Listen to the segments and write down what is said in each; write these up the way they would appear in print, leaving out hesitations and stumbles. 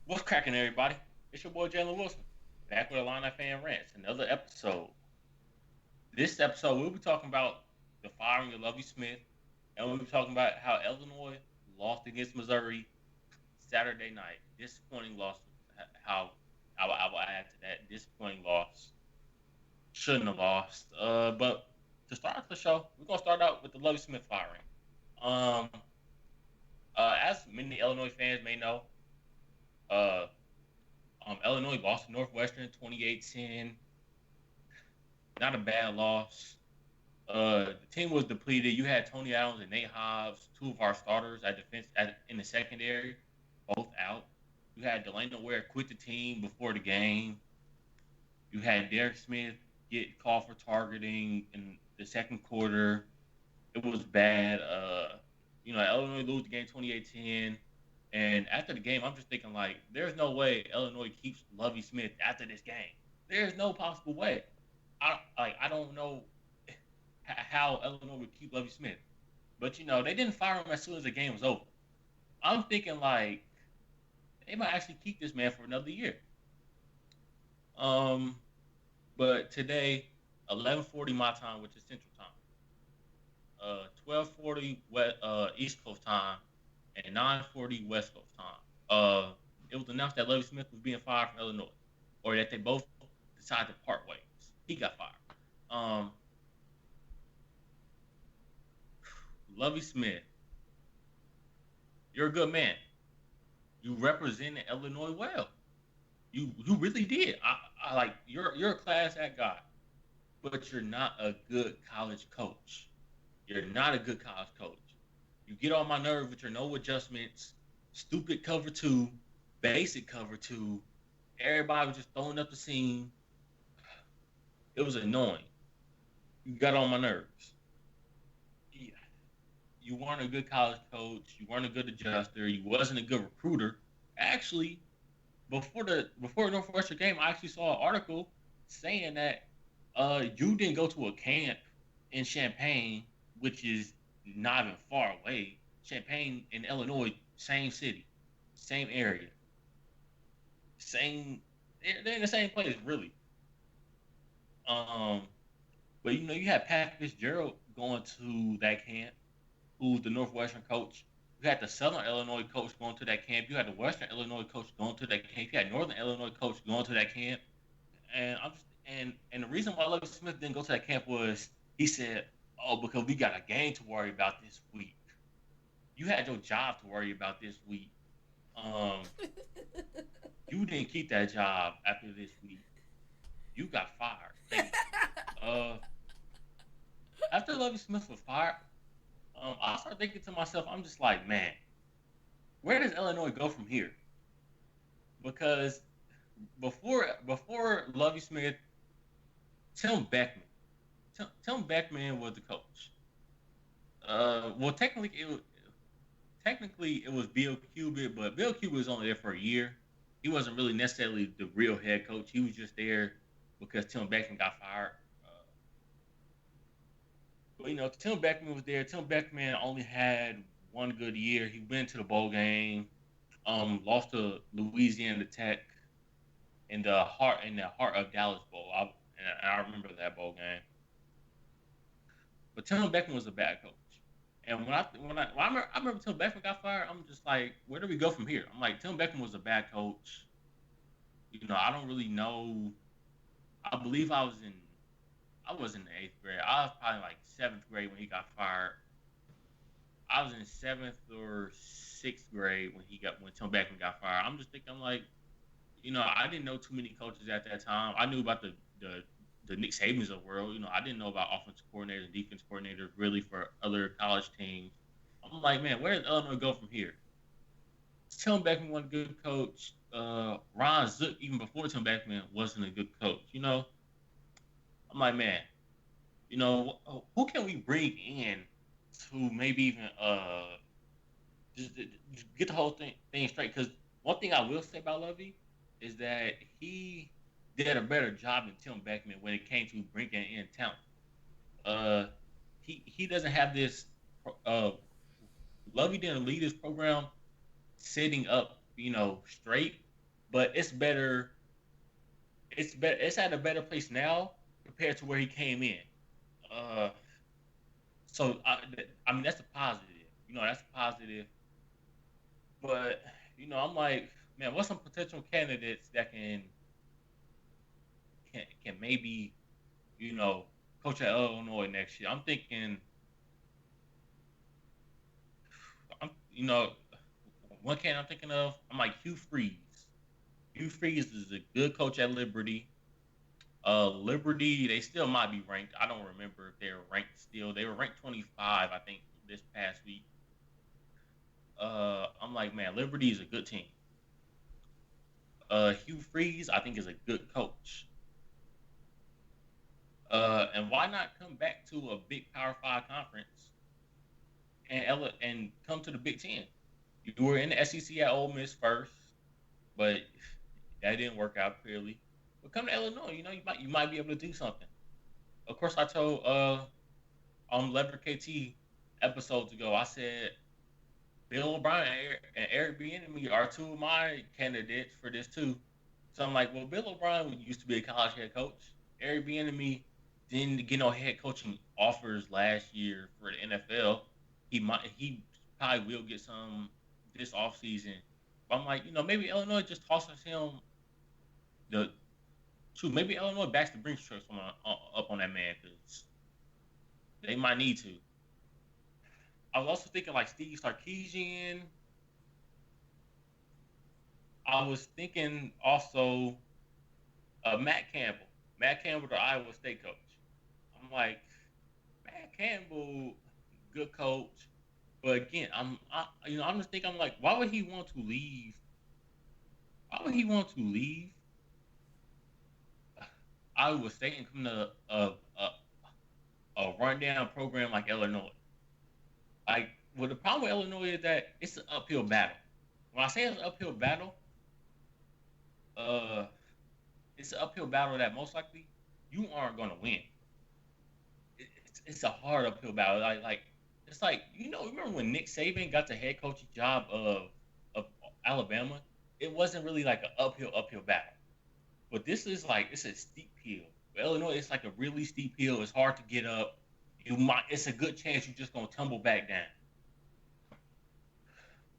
What's cracking, everybody? It's your boy Jalen Wilson, back with Illini Fan Rant. Another episode. This episode, we'll be talking about the firing of Lovie Smith, and we'll be talking about how Illinois lost against Missouri Saturday night. Disappointing loss. How I will add to that disappointing loss. Shouldn't have lost. But to start off the show, we're gonna start out with the Lovie Smith firing. Um, as many Illinois fans may know, uh, Illinois lost to Northwestern 28-10. Not a bad loss. The team was depleted. You had Tony Adams and Nate Hobbs, two of our starters at defense in the secondary, both out. You had Delano Ware quit the team before the game. You had Derek Smith get called for targeting in the second quarter. It was bad. Illinois lose the game 28-10. And after the game, I'm just thinking like, there's no way Illinois keeps Lovie Smith after this game. There's no possible way. I don't know how Illinois would keep Lovie Smith, but they didn't fire him as soon as the game was over. I'm thinking like they might actually keep this man for another year. Um, but today, 11:40 my time, which is Central Time, 12:40 East Coast time, and 9:40 West Coast time. It was announced that Lovie Smith was being fired from Illinois, or that they both decided to part ways. He got fired. Um, Lovie Smith, you're a good man. You represented Illinois well. You really did. I like you're a class act guy, but you're not a good college coach. You're not a good college coach. You get on my nerve with your no adjustments, stupid cover two, basic cover two. Everybody was just throwing up the seam. It was annoying. You got on my nerves. You weren't a good college coach. You weren't a good adjuster. You wasn't a good recruiter. Actually, before the Northwestern game, I actually saw an article saying that you didn't go to a camp in Champaign, which is not even far away. Champaign in Illinois, same city, same area, same. They're in the same place, really. Um, but you had Pat Fitzgerald going to that camp, who's the Northwestern coach. You had the Southern Illinois coach going to that camp. You had the Western Illinois coach going to that camp. You had Northern Illinois coach going to that camp. And the reason why Lovie Smith didn't go to that camp was he said, "Oh, because we got a game to worry about this week. You had your job to worry about this week. Um, you didn't keep that job after this week. You got fired. Thank you." After Lovie Smith was fired, I started thinking to myself, I'm just like, man, where does Illinois go from here? Because before Lovie Smith, Tim Beckman, Tim Beckman was the coach. Well, technically it was Bill Cubit, but Bill Cubit was only there for a year. He wasn't really necessarily the real head coach. He was just there because Tim Beckman got fired. But Tim Beckman was there. Tim Beckman only had one good year. He went to the bowl game, lost to Louisiana Tech in the heart of Dallas Bowl. I remember that bowl game. But Tim Beckman was a bad coach. And when I remember Tim Beckman got fired, I'm just like, where do we go from here? I'm like, Tim Beckman was a bad coach. I don't really know. I believe I was in the eighth grade. I was probably like seventh grade when he got fired. I was in seventh or sixth grade when Tim Beckman got fired. I'm just thinking, I'm like, I didn't know too many coaches at that time. I knew about the Nick Sabans of the world. I didn't know about offensive coordinators and defense coordinators really for other college teams. I'm like, man, where does Illinois go from here? Tim Beckman was a good coach. Ron Zook, even before Tim Beckman, wasn't a good coach. I'm like, man, who can we bring in to maybe even just get the whole thing straight? Because one thing I will say about Lovey is that he did a better job than Tim Beckman when it came to bringing in talent. Uh, he doesn't have this. Uh, Lovey didn't lead his program setting up, straight. but it's better. It's better. It's at a better place now compared to where he came in. Uh, so I mean that's a positive. That's a positive. But I'm like, man, what's some potential candidates that can maybe you know coach at Illinois next year? I'm thinking, I'm one candidate I'm thinking of. I'm like Hugh Freeze. Hugh Freeze is a good coach at Liberty. Liberty, they still might be ranked. I don't remember if they're ranked still. They were ranked 25, I think, this past week. I'm like, man, Liberty is a good team. Hugh Freeze, I think, is a good coach. And why not come back to a big Power Five conference and come to the Big Ten? You were in the SEC at Ole Miss first, but that didn't work out clearly. But come to Illinois, you might be able to do something. Of course, I told on LeverettKt episodes ago, I said Bill O'Brien and Eric Bieniemy are two of my candidates for this too. So I'm like, well, Bill O'Brien used to be a college head coach. Eric Bieniemy didn't get no head coaching offers last year for the NFL. He probably will get some this offseason. But I'm like, maybe Illinois just tosses him the two. Maybe Illinois backs the Brinks trucks up on that man because they might need to. I was also thinking like Steve Sarkisian. I was thinking also Matt Campbell. Matt Campbell, the Iowa State coach. I'm like, Matt Campbell, good coach. But again, I'm just thinking, I'm like, why would he want to leave? Why would he want to leave Iowa State and come to a rundown program like Illinois? Like, well, the problem with Illinois is that it's an uphill battle. When I say it's an uphill battle, uh, it's an uphill battle that most likely you aren't going to win. It's a hard uphill battle. Like it's like remember when Nick Saban got the head coaching job of Alabama? It wasn't really like an uphill battle. But this is like it's a steep hill. For Illinois, it's like a really steep hill. It's hard to get up. It's a good chance you're just gonna tumble back down.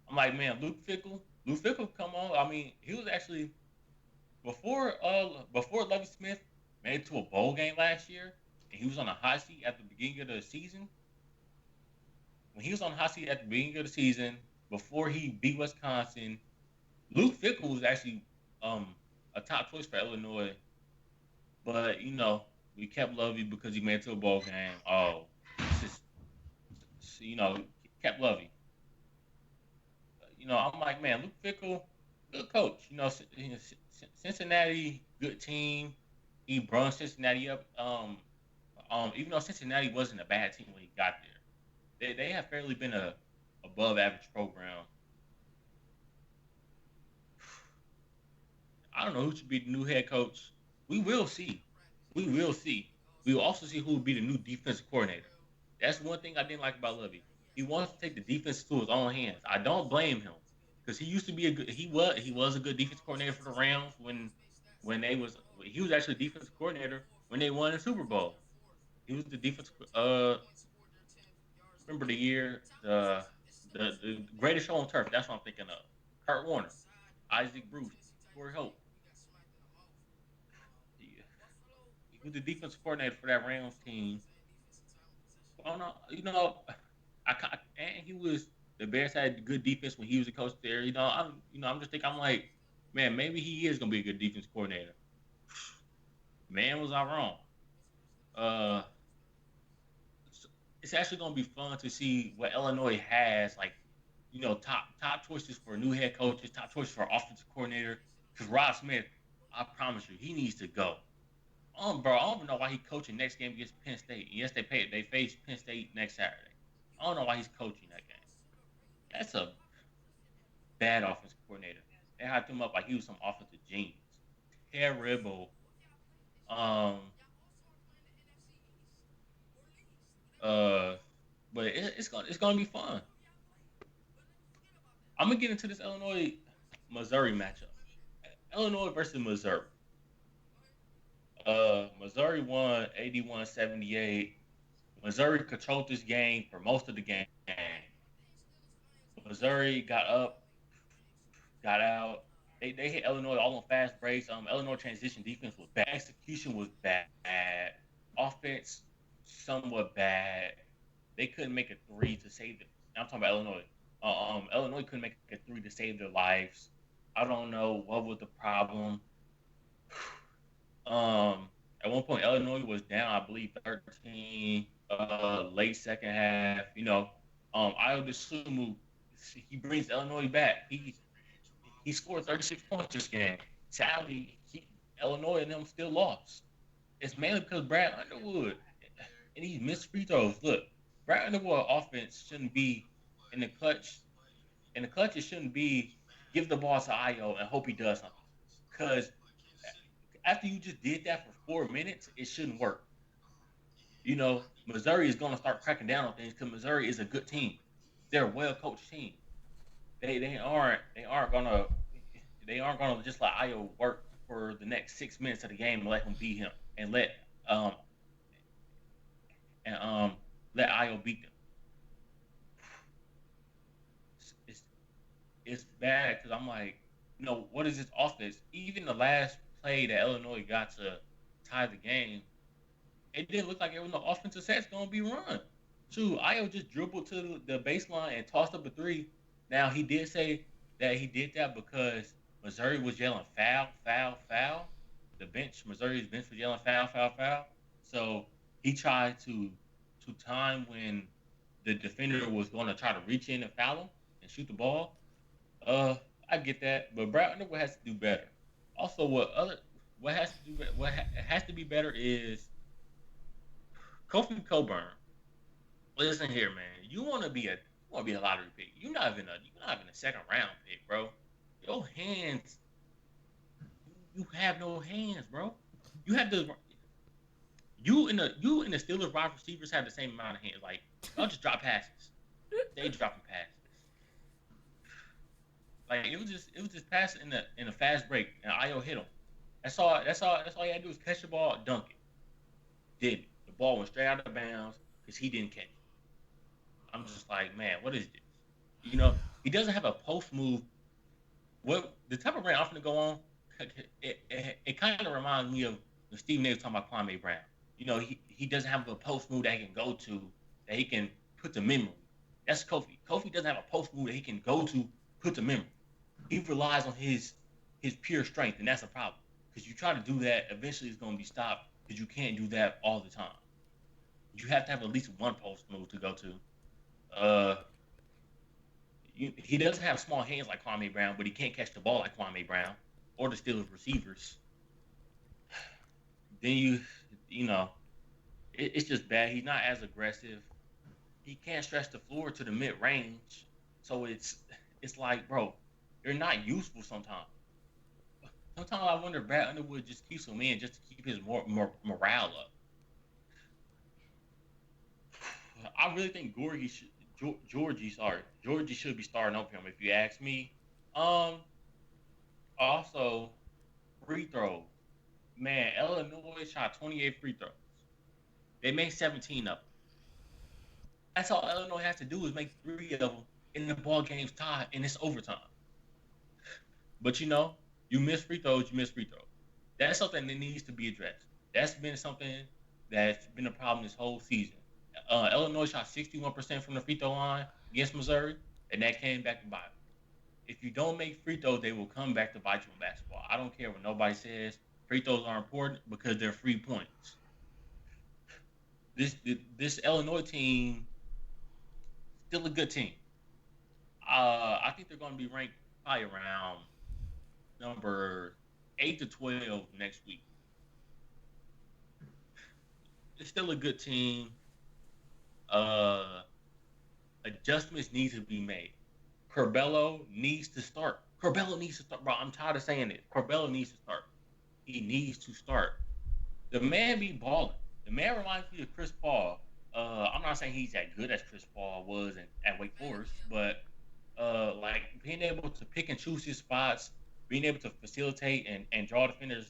I'm like, man, Luke Fickle, come on. I mean, he was actually before Lovie Smith made it to a bowl game last year, and he was on a hot seat at the beginning of the season. When he was on the hot seat at the beginning of the season, before he beat Wisconsin, Luke Fickle was actually a top choice for Illinois. But we kept Lovie because he made it to a bowl game. Oh, it's just kept Lovie. I'm like, man, Luke Fickle, good coach. Cincinnati, good team. He brought Cincinnati up. Even though Cincinnati wasn't a bad team when he got there, they have fairly been a above average program. I don't know who should be the new head coach. We will see. We will see. We will also see who will be the new defensive coordinator. That's one thing I didn't like about Lovie. He wants to take the defense to his own hands. I don't blame him because he used to be he was a good defensive coordinator for the Rams when he was actually defensive coordinator when they won the Super Bowl. He was the defense. Remember the year the greatest show on turf. That's what I'm thinking of. Kurt Warner, Isaac Bruce, Corey Hope. He was the defensive coordinator for that Rams team. Oh no, and he was the Bears had good defense when he was a coach there. I'm just thinking I'm like, man, maybe he is gonna be a good defense coordinator. Man, was I wrong? Uh, it's actually gonna be fun to see what Illinois has like. Top choices for new head coaches, top choices for offensive coordinator. Because Rob Smith, I promise you, he needs to go. Bro, I don't even know why he's coaching next game against Penn State. Yes, they face Penn State next Saturday. I don't know why he's coaching that game. That's a bad offensive coordinator. They hyped him up like he was some offensive genius. Terrible. Um. Uh. But it's gonna be fun. I'm gonna get into this Illinois Missouri matchup. Illinois versus Missouri. Missouri won 81-78. Missouri controlled this game for most of the game. Missouri got up, got out. They hit Illinois all on fast breaks. Illinois transition defense was bad. Execution was bad. Offense somewhat bad. They couldn't make a three to save it. I'm talking about Illinois. Illinois couldn't make a three to save their lives. I don't know what was the problem. Um, at one point, Illinois was down, I believe, 13. Late second half. Io DeSumo, he brings Illinois back. He scored 36 points this game. Sadly, Illinois and them still lost. It's mainly because Brad Underwood and he missed free throws. Look, Brad Underwood offense shouldn't be in the clutch. In the clutch, it shouldn't be give the ball to Io and hope he does something. Because after you just did that for 4 minutes, it shouldn't work. Missouri is going to start cracking down on things because Missouri is a good team. They're a well-coached team. They aren't gonna just let Io work for the next 6 minutes of the game and let him beat him and let Io beat them. It's bad because I'm like, what is this offense? Even the last play that Illinois got to tie the game, it didn't look like it was no offensive sets going to be run. Shoot, Io just dribbled to the baseline and tossed up a three. Now, he did say that he did that because Missouri was yelling foul, foul, foul. Missouri's bench was yelling foul, foul, foul. So he tried to time when the defender was going to try to reach in and foul him and shoot the ball. I get that, but Brad Underwood has to do better. Also, what has to be better is Kofi Cockburn. Listen here, man. You want to be a lottery pick. You're not even a second round pick, bro. Your hands, you have no hands, bro. You and the Steelers wide receivers have the same amount of hands. Like, y'all just drop passes. They dropping passes. Like it was just passing in a fast break, and Io hit him. That's all you had to do is catch the ball, dunk it. Did it. The ball went straight out of bounds because he didn't catch it. I'm just like, man, what is this? He doesn't have a post move. What the type of rant I'm gonna go on? It kind of reminds me of when Steve Nash talking about Kwame Brown. He doesn't have a post move that he can go to that he can put to memory. That's Kofi. Kofi doesn't have a post move that he can go to put to memory. He relies on his pure strength, and that's a problem. Because you try to do that, eventually it's going to be stopped because you can't do that all the time. You have to have at least one post move to go to. He doesn't have small hands like Kwame Brown, but he can't catch the ball like Kwame Brown or the Steelers receivers. Then it's just bad. He's not as aggressive. He can't stretch the floor to the mid-range. So it's like, bro, they're not useful sometimes. Sometimes I wonder if Brad Underwood just keeps him in just to keep his morale up. I really think Georgie should be starting over him, if you ask me. Also, free throws. Man, Illinois shot 28 free throws. They made 17 of them. That's all Illinois has to do is make 3 of them, and the ball game's tied, and it's overtime. But you miss free throws, That's something that needs to be addressed. That's been something that's been a problem this whole season. Illinois shot 61% from the free throw line against Missouri, and that came back to bite them. If you don't make free throws, they will come back to bite you in basketball. I don't care what nobody says. Free throws are important because they're free points. This Illinois team, still a good team. I think they're going to be ranked probably around number 8 to 12 next week. It's still a good team. Adjustments need to be made. Corbello needs to start. Bro. I'm tired of saying it. Corbello needs to start. He needs to start. The man be balling. The man reminds me of Chris Paul. I'm not saying he's as good as Chris Paul was at Wake Forest, but like being able to pick and choose his spots, being able to facilitate and draw defenders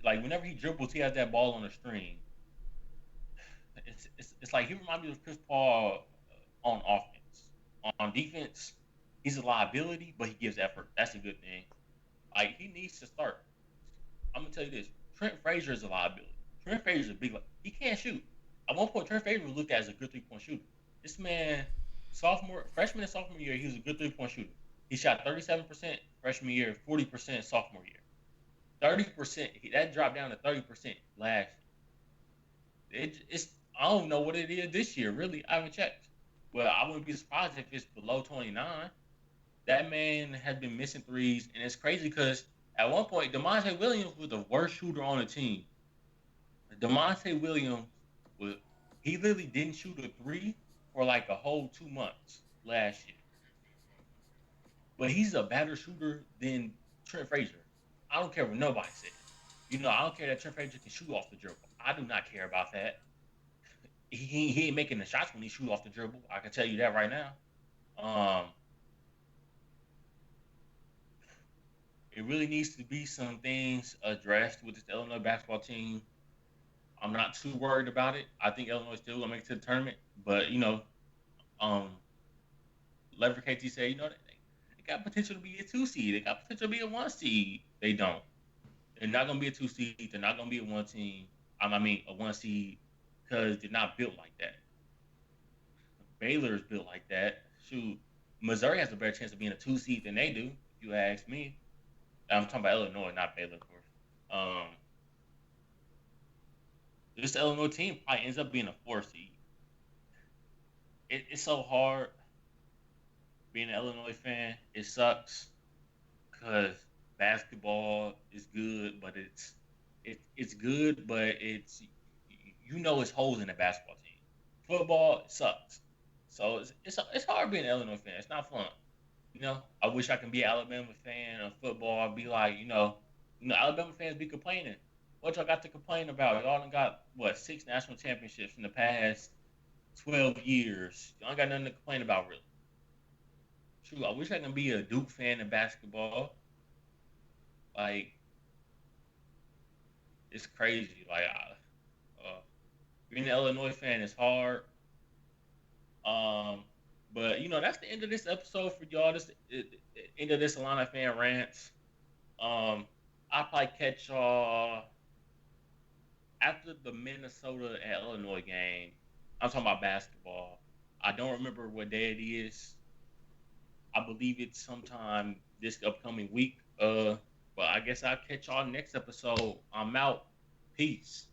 like whenever he dribbles, he has that ball on the string. It's like he reminds me of Chris Paul on offense. On defense, he's a liability, but he gives effort. That's a good thing. Like he needs to start. I'm gonna tell you this: Trent Frazier is a liability. Trent Frazier is a big. He can't shoot. At one point, Trent Frazier was looked at as a good 3-point shooter. This man, freshman and sophomore year, he was a good 3-point shooter. He shot 37% freshman year, 40% sophomore year. 30%. That dropped down to 30% last year. It's I don't know what it is this year. Really, I haven't checked. Well, I wouldn't be surprised if it's below 29. That man has been missing threes, and it's crazy because at one point, Demonte Williams was the worst shooter on the team. Demonte Williams was he literally didn't shoot a three for like a whole 2 months last year. But he's a better shooter than Trent Frazier. I don't care what nobody says. I don't care that Trent Frazier can shoot off the dribble. I do not care about that. He ain't making the shots when he shoot off the dribble. I can tell you that right now. Um, it really needs to be some things addressed with this Illinois basketball team. I'm not too worried about it. I think Illinois still gonna make it to the tournament, but um, LeverettKt say they got potential to be a 2 seed. They got potential to be a 1 seed. They don't. They're not gonna be a 2 seed. They're not gonna be a one team. I mean a 1 seed because they're not built like that. Baylor is built like that. Shoot, Missouri has a better chance of being a 2 seed than they do. If you ask me, I'm talking about Illinois, not Baylor, of course. Um, this Illinois team probably ends up being a 4 seed. It's so hard being an Illinois fan. It sucks because basketball is good, but it's good, but it's holes in the basketball team. Football sucks, so it's hard being an Illinois fan. It's not fun. I wish I could be an Alabama fan of football. I'd be like, Alabama fans be complaining. What y'all got to complain about? Y'all done got what 6 national championships in the past 12 years. Y'all ain't got nothing to complain about, really. True, I wish I could be a Duke fan in basketball. Like, it's crazy. Like, being an Illinois fan is hard. Um, but that's the end of this episode for y'all. This end of this Illini Fan Rants. I'll probably catch y'all after the Minnesota and Illinois game. I'm talking about basketball. I don't remember what day it is. I believe it's sometime this upcoming week. But I guess I'll catch y'all next episode. I'm out. Peace.